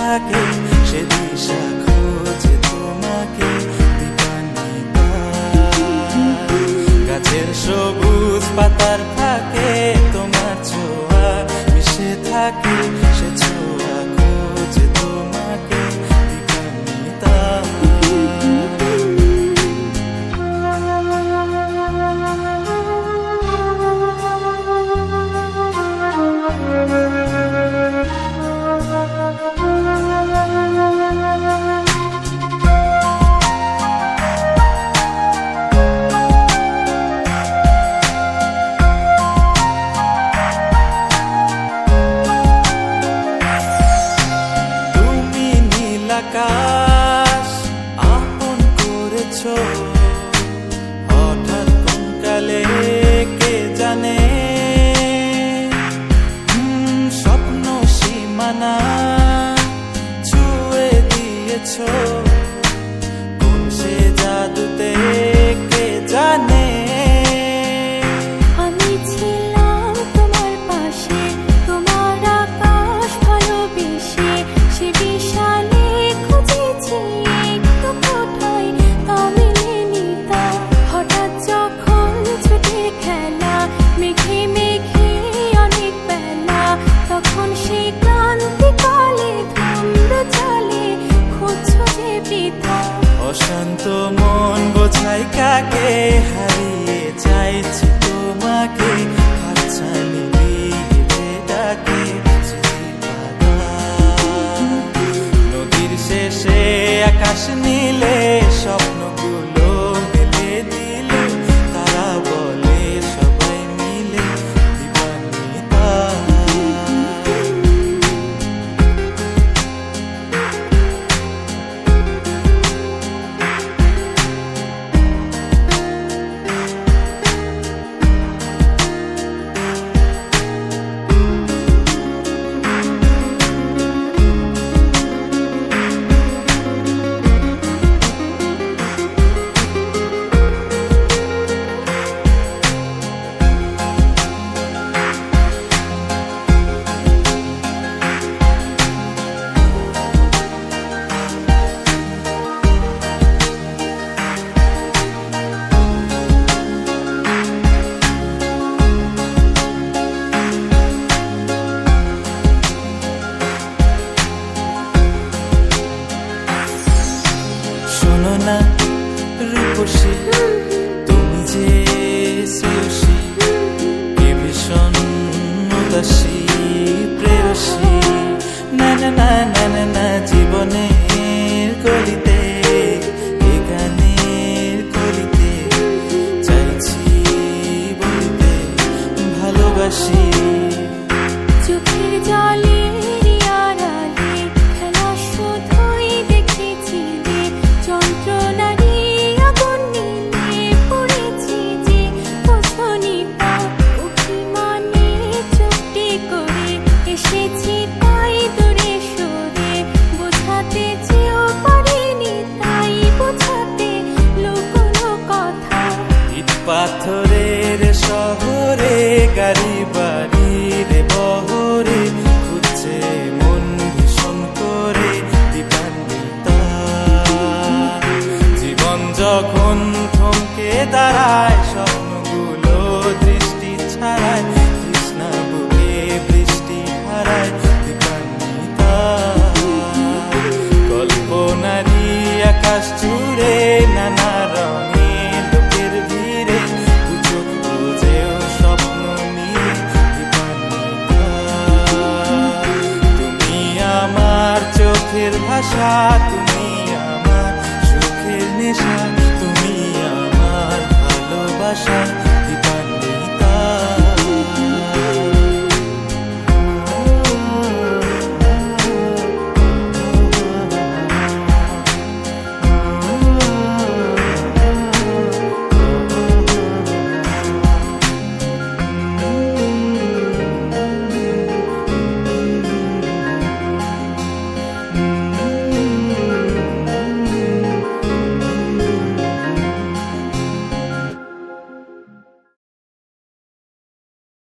থাকে সে দিশা খোঁজে তোমাকে দীপান্বিতা। গাছের সবুজ পাতার থাকে তোমার ছোঁয়া মিশে থাকে সে ছোঁয়া খোঁজে তোমাকে দীপান্বিতা। আকাশ আপন করেছো হঠাৎ কোন কালে কে জানে, স্বপ্ন সীমানা ছুঁয়ে দিয়েছো কোন সে জাদুতে কে জানে। অশান্ত মন বোঝাই কাকে হারিয়ে চাইছি তোমাকে হাতছানি দিয়ে ডাকে নদীর শেষে আকাশ নীলে স্বপ্নগুলো মেলে দিলে তারা বলে সবাই মিলে দীপান্বিতা। না রূপসী তুমি যে শ্রেয়সী কে ভীষণ উদাসী প্রেয়সী না না না না না না জীবনের গলিতে এ গানের কলিতে চাইছি বলিতে ভালোবাসি। চোখের জলে পাথরের শহরে গাড়ি বাড়ির বহরে খুঁজছে মন ভীষণ করে দীপান্বিতা। জীবন যখন থমকে দাঁড়ায় স্বপ্নগুলো দৃষ্টি ছাড়ায় তৃষ্ণা বুকে বৃষ্টি হারায় দীপান্বিতা। কল্পনারি আকাশ জুড়ে নানা রঙে চোখের ভাষা তুমি